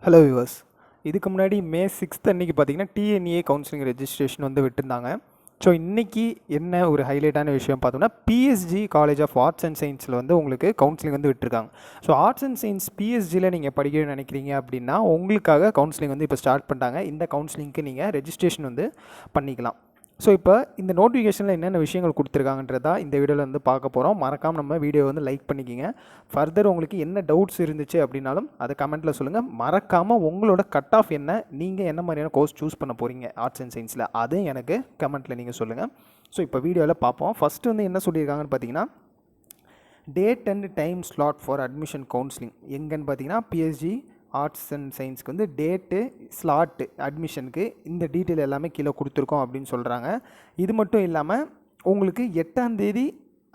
Hello viewers. இதுக்கு முன்னாடி மே 6 அன்றைக்கி பார்த்தீங்கன்னா டிஎன்ஏ கவுன்சிலிங் ரெஜிஸ்ட்ரேஷன் வந்து விட்டுருந்தாங்க. ஸோ இன்றைக்கி என்ன ஒரு ஹைலைட்டான விஷயம் பார்த்தோம்னா, PSG college of arts and சயின்ஸில் வந்து உங்களுக்கு கவுன்சிலிங் வந்து விட்டுருக்காங்க. ஸோ ஆர்ட்ஸ் அண்ட் சயின்ஸ் பிஎஸ்ஜியில் நீங்கள் படிக்க நினைக்கிறீங்க அப்படின்னா உங்களுக்காக கவுன்சிலிங் வந்து இப்போ ஸ்டார்ட் பண்ணிட்டாங்க. இந்த கவுன்சிலிங்க்கு நீங்கள் ரெஜிஸ்ட்ரேஷன் வந்து பண்ணிக்கலாம். ஸோ இப்போ இந்த நோட்டிஃபிகேஷனில் என்னென்ன விஷயங்கள் கொடுத்துருக்காங்கன்றதா இந்த வீடியோவில் வந்து பார்க்க போகிறோம். மறக்காமல் நம்ம வீடியோ வந்து லைக் பண்ணிக்கிங்க. ஃபர்தர் உங்களுக்கு என்ன டவுட்ஸ் இருந்துச்சு அப்படின்னாலும் அதை கமெண்ட்டில் சொல்லுங்கள். மறக்காமல் உங்களோட கட் ஆஃப் என்ன, நீங்கள் என்ன மாதிரியான கோர்ஸ் சூஸ் பண்ண போகிறீங்க ஆர்ட்ஸ் அண்ட் சயின்ஸில், அதுவும் எனக்கு கமெண்ட்டில் நீங்கள் சொல்லுங்கள். ஸோ இப்போ வீடியோவில் பார்ப்போம். ஃபஸ்ட்டு வந்து என்ன சொல்லியிருக்காங்கன்னு பார்த்தீங்கன்னா, date and time slot for admission counselling எங்கன்னு பார்த்தீங்கன்னா பிஎஸ்ஜி ஆர்ட்ஸ் அண்ட் சயின்ஸ்க்கு வந்து டேட்டு ஸ்லாட்டு அட்மிஷனுக்கு இந்த டீட்டெயில் எல்லாமே கீழே கொடுத்துருக்கோம் அப்படின்னு சொல்கிறாங்க. இது மட்டும் இல்லாமல் உங்களுக்கு 8ஆம் தேதி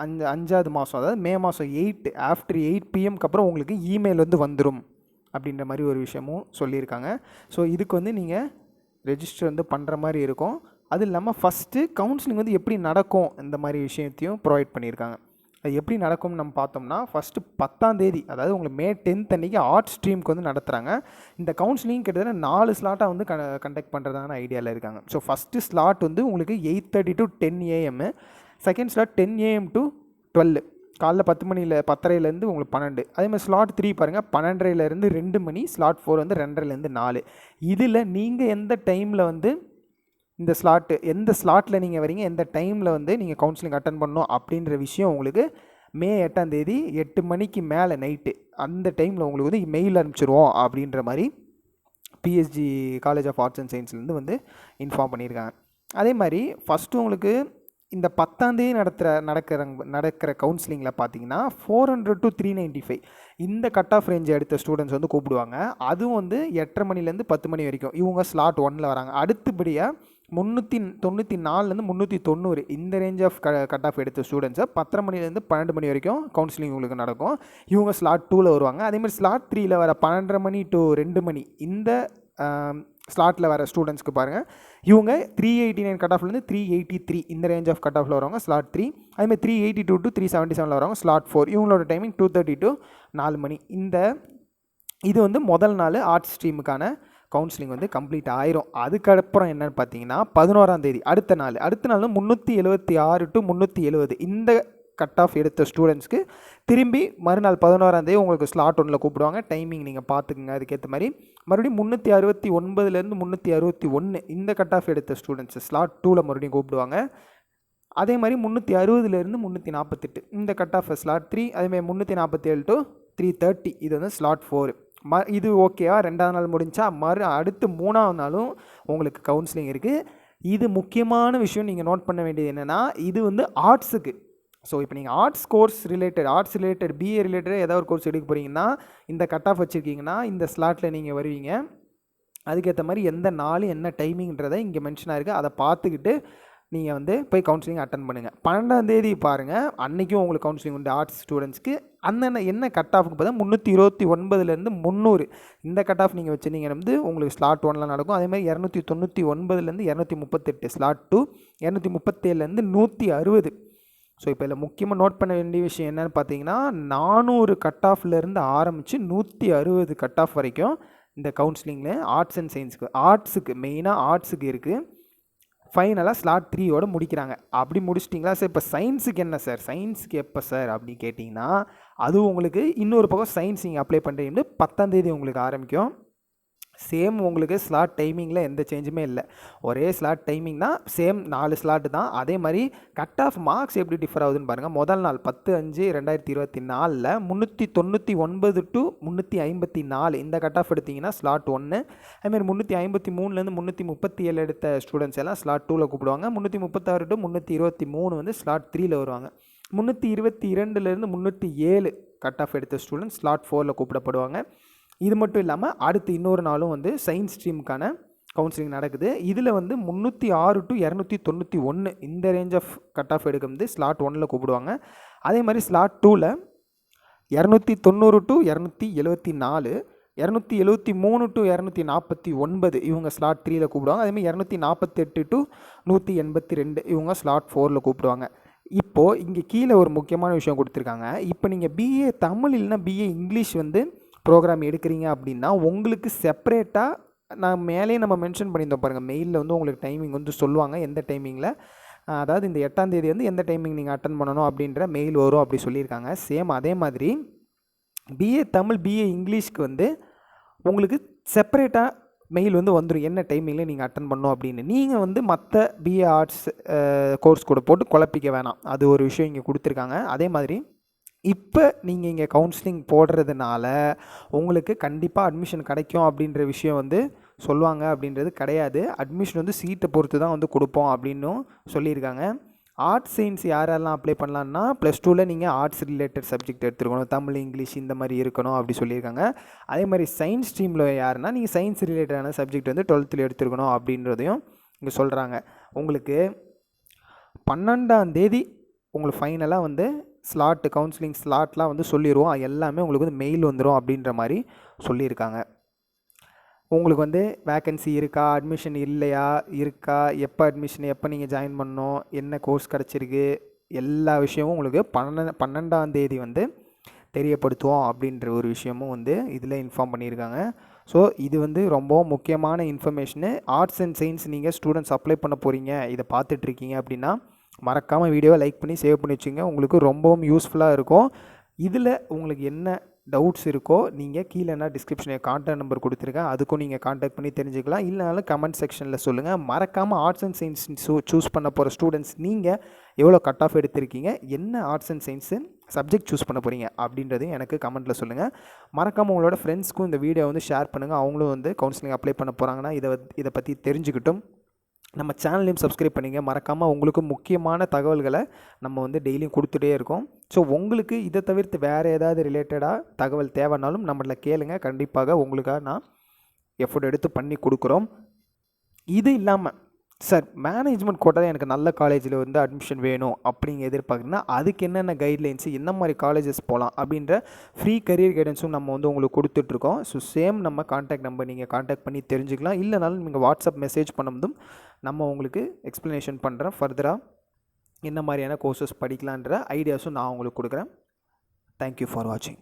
5வது மாதம், அதாவது மே மாதம் 8 ஆஃப்டர் 8 PM அப்புறம் உங்களுக்கு இமெயில் வந்து வந்துடும் அப்படின்ற மாதிரி ஒரு விஷயமும் சொல்லியிருக்காங்க. ஸோ இதுக்கு வந்து நீங்கள் ரெஜிஸ்டர் வந்து பண்ணுற மாதிரி இருக்கும். அது இல்லாமல் ஃபஸ்ட்டு கவுன்சிலிங் வந்து எப்படி நடக்கும் இந்த மாதிரி விஷயத்தையும் ப்ரொவைட் பண்ணியிருக்காங்க. அது எப்படி நடக்கும்னு நம்ம பார்த்தோம்னா, ஃபஸ்ட்டு 10ஆம் தேதி, அதாவது உங்களுக்கு மே 10 அன்றைக்கி ஆர்ட்ஸ் ஸ்ட்ரீமுக்கு வந்து நடத்துகிறாங்க. இந்த கவுன்சிலிங் கிட்டத்தட்ட 4 ஸ்லாட்டாக வந்து கண்டக்ட் பண்ணுறதான ஐடியாவில் இருக்காங்க. ஸோ ஃபஸ்ட்டு ஸ்லாட் வந்து உங்களுக்கு 8:30 to 10 AM, second slot 10 AM to 12, காலைல 10 மணியில் 10:30லேருந்து உங்களுக்கு 12. அதேமாதிரி ஸ்லாட் 3 பாருங்கள், 12:30லேருந்து 2 மணி, ஸ்லாட் 4 வந்து 2:30லேருந்து 4. இதில் நீங்கள் எந்த டைமில் வந்து இந்த ஸ்லாட்டு எந்த ஸ்லாட்டில் நீங்கள் வரீங்க, எந்த டைமில் வந்து நீங்கள் கவுன்சிலிங் அட்டன் பண்ணணும் அப்படின்ற விஷயம் உங்களுக்கு மே 8ஆம் தேதி 8 மணிக்கு மேலே நைட்டு அந்த டைமில் உங்களுக்கு வந்து மெயில் அனுப்பிச்சிருவோம் அப்படின்ற மாதிரி PSG college of arts and சயின்ஸ்லேருந்து வந்து இன்ஃபார்ம் பண்ணியிருக்காங்க. அதே மாதிரி ஃபஸ்ட்டு உங்களுக்கு இந்த 10ஆம் தேதி நடக்கிற கவுன்சிலிங்கில் பார்த்தீங்கன்னா 400 to 395 இந்த கட் ஆஃப் ரேஞ்ச் எடுத்த ஸ்டூடெண்ட்ஸ் வந்து கூப்பிடுவாங்க. அதுவும் வந்து 8:30 மணிலேருந்து 10 மணி வரைக்கும் இவங்க ஸ்லாட் 1ல் வராங்க. அடுத்தபடியாக 394லேருந்து 390 இந்த ரேஞ்ச் ஆஃப் கட் ஆஃப் எடுத்த ஸ்டூடெண்ட்ஸை 10:30 மணிலேருந்து 12 மணி வரைக்கும் கவுன்சிலிங் உங்களுக்கு நடக்கும். இவங்க ஸ்லாட் 2ல் வருவாங்க. அதேமாதிரி ஸ்லாட் 3ல் வர 12:30 மணி to 2 மணி இந்த ஸ்லாட்டில் வர ஸ்டூடெண்ட்ஸ்க்கு பாருங்கள், இவங்க 389 கட் ஆஃப்லேருந்து 383 இந்த ரேஞ்ச் ஆஃப் கட் ஆஃபில் வரவங்க ஸ்லாட் 3. அதேமாதிரி 382 to 377 வரவங்க ஸ்லாட் 4. இவங்களோட டைமிங் 2:30 to 4 மணி. இது வந்து முதல் நாள் ஆர்ட்ஸ் ஸ்ட்ரீமுக்கான கவுன்சிலிங் வந்து கம்ப்ளீட் ஆயிரும். அதுக்கப்புறம் என்னென்னு பார்த்தீங்கன்னா 11ஆம் தேதி அடுத்த நாள் 376 to 370 இந்த கட் ஆஃப் எடுத்த ஸ்டூடெண்ட்ஸ்க்கு திரும்பி மறுநாள் 11ஆம் தேதி உங்களுக்கு ஸ்லாட் 1ல் கூப்பிடுவாங்க. டைமிங் நீங்கள் பார்த்துக்குங்க. அதுக்கேற்ற மாதிரி மறுபடியும் 369லேருந்து 361 இந்த கட் ஆஃப் எடுத்த ஸ்டூடெண்ட்ஸ் ஸ்லாட் 2ல் மறுபடியும் கூப்பிடுவாங்க. அதே மாதிரி 360லேருந்து 348 இந்த கட் ஆஃப் ஸ்லாட் 3. அதேமாதிரி 347 to 330 இது வந்து ஸ்லாட் 4. இது ஓகேவா? 2ஆவது நாள் முடிஞ்சா அடுத்து 3ஆவது நாளும் உங்களுக்கு கவுன்சிலிங் இருக்குது. இது முக்கியமான விஷயம் நீங்கள் நோட் பண்ண வேண்டியது என்னென்னா, இது வந்து ஆர்ட்ஸுக்கு. ஸோ இப்போ நீங்கள் arts course arts related BA related ஏதாவது ஒரு கோர்ஸ் எடுக்க போகிறீங்கன்னா இந்த கட் ஆஃப் வச்சுருக்கீங்கன்னா இந்த ஸ்லாட்டில் நீங்கள் வருவீங்க. அதுக்கேற்ற மாதிரி எந்த நாள் என்ன டைமிங்கிறதை இங்கே மென்ஷனாக இருக்குது. அதை பார்த்துக்கிட்டு நீங்கள் வந்து போய் கவுன்சிலிங் அட்டன் பண்ணுங்கள். 12ஆம் தேதி பாருங்கள், அன்றைக்கும் உங்களுக்கு கவுன்சிலிங் உண்டு ஆர்ட்ஸ் ஸ்டூடெண்ட்ஸ்க்கு. என்ன கட் ஆஃப்னு பார்த்தா 329லேருந்து 300 இந்த கட் ஆஃப் நீங்கள் வச்சுருந்தீங்கன்னா வந்து உங்களுக்கு ஸ்லாட் 1ல் நடக்கும். அதேமாதிரி 299லேருந்து 238 ஸ்லாட் 2, 237லேருந்து 160. ஸோ இப்போ இதில் முக்கியமாக நோட் பண்ண வேண்டிய விஷயம் என்னென்னு பார்த்தீங்கன்னா, 400 கட் ஆஃப்லேருந்து ஆரம்பித்து 160 கட் ஆஃப் வரைக்கும் இந்த கவுன்சிலிங்கில் ஆர்ட்ஸ் அண்ட் சயின்ஸுக்கு ஆர்ட்ஸுக்கு மெயினாக ஆர்ட்ஸுக்கு இருக்குது. ஃபைனலாக ஸ்லாட் 3யோடு முடிக்கிறாங்க. அப்படி முடிச்சிட்டிங்களா சார்? இப்போ சயின்ஸுக்கு என்ன சார், சயின்ஸுக்கு எப்போ சார் அப்படி கேட்டிங்கன்னா, அதுவும் உங்களுக்கு இன்னொரு பக்கம் சயின்ஸ் நீங்கள் அப்ளை பண்ணுறீங்க 10ஆம் தேதி உங்களுக்கு ஆரம்பிக்கும். சேம் உங்களுக்கு ஸ்லாட் டைமிங்கில் எந்த சேஞ்சுமே இல்லை. ஒரே ஸ்லாட் டைமிங் தான், சேம் 4 ஸ்லாட்டு தான். அதே மாதிரி கட் ஆஃப் மார்க்ஸ் எப்படி டிஃபர் ஆகுதுன்னு பாருங்கள். முதல் நாள் 10/5/2024 399 to 354 இந்த கட் ஆஃப் எடுத்திங்கன்னா ஸ்லாட் 1. அதுமாதிரி 353லேருந்து 337 எடுத்த ஸ்டூடெண்ட்ஸ் எல்லாம் ஸ்லாட் 2ல் கூப்பிடுவாங்க. 336 to 323 வந்து ஸ்லாட் 3ல் வருவாங்க. 322லேருந்து 307 கட் ஆஃப் எடுத்த ஸ்டூடெண்ட்ஸ் ஸ்லாட் 4ல் கூப்பிடப்படுவாங்க. இது மட்டும் இல்லாமல் அடுத்து இன்னொரு நாளும் வந்து சயின்ஸ் ஸ்ட்ரீமுக்கான கவுன்சிலிங் நடக்குது. இதில் வந்து 306 to 291 இந்த ரேஞ்ச் ஆஃப் கட் ஆஃப் எடுக்க வந்து ஸ்லாட் 1ல் கூப்பிடுவாங்க. அதே மாதிரி ஸ்லாட் 2ல் 290 to 274, 273 to 249 இவங்க ஸ்லாட் 3ல் கூப்பிடுவாங்க. அதேமாதிரி 248 to 182 இவங்க ஸ்லாட் 4ல் கூப்பிடுவாங்க. இப்போது இங்கே கீழே ஒரு முக்கியமான விஷயம் கொடுத்துருக்காங்க. இப்போ நீங்கள் பிஏ தமிழ் இல்லைன்னா பிஏ இங்கிலீஷ் வந்து ப்ரோக்ராம் எடுக்கிறீங்க அப்படின்னா உங்களுக்கு செப்பரேட்டாக நான் மேலேயே நம்ம மென்ஷன் பண்ணியிருந்தோம் பாருங்கள், மெயிலில் வந்து உங்களுக்கு டைமிங் வந்து சொல்லுவாங்க எந்த டைமிங்கில், அதாவது இந்த 8ஆம் தேதி வந்து எந்த டைமிங் நீங்கள் அட்டன் பண்ணணும் அப்படின்ற மெயில் வரும் அப்படி சொல்லியிருக்காங்க. சேம் அதே மாதிரி பிஏ தமிழ் பிஏ இங்கிலீஷ்க்கு வந்து உங்களுக்கு செப்பரேட்டாக மெயில் வந்து வந்துடும் என்ன டைமிங்கில் நீங்கள் அட்டன் பண்ணணும் அப்படின்னு. நீங்கள் வந்து மற்ற பிஏ ஆர்ட்ஸ் கோர்ஸ் கூட போட்டு குழப்பிக்க வேணாம், அது ஒரு விஷயம் இங்கே கொடுத்துருக்காங்க. அதே மாதிரி இப்போ நீங்கள் இங்கே கவுன்சிலிங் போடுறதுனால உங்களுக்கு கண்டிப்பாக அட்மிஷன் கிடைக்கும் அப்படின்ற விஷயம் வந்து சொல்லுவாங்க அப்படின்றது கிடையாது. அட்மிஷன் வந்து சீட்டை பொறுத்து தான் வந்து கொடுப்போம் அப்படின்னும் சொல்லியிருக்காங்க. ஆர்ட்ஸ் சயின்ஸ் யாரெல்லாம் அப்ளை பண்ணலான்னா +2ல் நீங்கள் ஆர்ட்ஸ் ரிலேட்டட் சப்ஜெக்ட் எடுத்துருக்கணும், தமிழ் இங்கிலீஷ் இந்த மாதிரி இருக்கணும் அப்படி சொல்லியிருக்காங்க. அதே மாதிரி சயின்ஸ் ஸ்ட்ரீமில் யாருன்னா நீங்கள் சயின்ஸ் ரிலேட்டடான சப்ஜெக்ட் வந்து 12th எடுத்துருக்கணும் அப்படின்றதையும் இங்கே சொல்கிறாங்க. உங்களுக்கு 12ஆம் தேதி உங்களுக்கு ஃபைனலாக வந்து ஸ்லாட்டு கவுன்சிலிங் ஸ்லாட்லாம் வந்து சொல்லிடுவோம், எல்லாமே உங்களுக்கு வந்து மெயில் வந்துடும் அப்படின்ற மாதிரி சொல்லியிருக்காங்க. உங்களுக்கு வந்து வேக்கன்சி இருக்கா, அட்மிஷன் இல்லையா, இருக்கா, எப்போ அட்மிஷன், எப்போ நீங்கள் ஜாயின் பண்ணணும், என்ன கோர்ஸ் கிடச்சிருக்கு, எல்லா விஷயமும் உங்களுக்கு 12ஆம் தேதி வந்து தெரியப்படுத்துவோம் அப்படின்ற ஒரு விஷயமும் வந்து இதில் இன்ஃபார்ம் பண்ணியிருக்காங்க. ஸோ இது வந்து ரொம்ப முக்கியமான இன்ஃபர்மேஷனு. ஆர்ட்ஸ் அண்ட் சயின்ஸ் நீங்கள் ஸ்டூடெண்ட்ஸ் அப்ளை பண்ண போகிறீங்க, இதை பார்த்துட்ருக்கீங்க அப்படின்னா மறக்காமல் வீடியோவை லைக் பண்ணி சேவ் பண்ணி வச்சுங்க, உங்களுக்கு ரொம்பவும் யூஸ்ஃபுல்லாக இருக்கும். இதில் உங்களுக்கு என்ன டவுட்ஸ் இருக்கோ நீங்கள் கீழே நான் டிஸ்கிரிப்ஷனில் கான்டாக்ட் நம்பர் கொடுத்துருக்கேன், அதுக்கும் நீங்கள் கான்டாக்ட் பண்ணி தெரிஞ்சுக்கலாம். இல்லைனாலும் கமெண்ட் செக்ஷனில் சொல்லுங்கள். மறக்காமல் ஆர்ட்ஸ் அண்ட் சயின்ஸ் சூஸ் பண்ண போகிற ஸ்டூடெண்ட்ஸ் நீங்கள் எவ்வளோ கட் ஆஃப் எடுத்திருக்கீங்க, என்ன arts and science subject choose பண்ண போகிறீங்க அப்படின்றதையும் எனக்கு கமெண்ட்டில் சொல்லுங்கள். மறக்காமல் உங்களோட ஃப்ரெண்ட்ஸ்க்கும் இந்த வீடியோ வந்து ஷேர் பண்ணுங்கள், அவங்களும் வந்து கவுன்சிலிங் அப்ளை பண்ண போகிறாங்கன்னா இதை பற்றி தெரிஞ்சுக்கிட்டும். நம்ம சேனலையும் சப்ஸ்கிரைப் பண்ணிங்க. மறக்காமல் உங்களுக்கு முக்கியமான தகவல்களை நம்ம வந்து டெய்லியும் கொடுத்துட்டே இருக்கோம். ஸோ உங்களுக்கு இதை தவிர்த்து வேறு ஏதாவது ரிலேட்டடாக தகவல் தேவைனாலும் நம்மள கேளுங்க, கண்டிப்பாக உங்களுக்காக நான் எஃபோர்ட் எடுத்து பண்ணி கொடுக்குறோம். இது இல்லாமல் சார் மேனேஜ்மெண்ட் கோட்டாவில் எனக்கு நல்ல காலேஜில் வந்து அட்மிஷன் வேணும் அப்படிங்க எதிர்பார்க்குறீங்கன்னா அதுக்கு என்னென்ன கைட்லைன்ஸு, என்ன மாதிரி காலேஜஸ் போகலாம் அப்படின்ற ஃப்ரீ கரியர் கைடன்ஸும் நம்ம வந்து உங்களுக்கு கொடுத்துட்ருக்கோம். ஸோ சேம் நம்ம கான்டாக்ட் நம்பர் நீங்கள் கான்டாக்ட் பண்ணி தெரிஞ்சுக்கலாம். இல்லைனாலும் நீங்கள் வாட்ஸ்அப் மெசேஜ் பண்ணும்போதும் நம்ம உங்களுக்கு எக்ஸ்ப்ளனேஷன் பண்ணுறேன். ஃபர்தராக என்ன மாதிரியான கோர்சஸ் படிக்கலான்ற ஐடியாஸும் நான் உங்களுக்கு கொடுக்குறேன். தேங்க்யூ ஃபார் வாட்சிங்.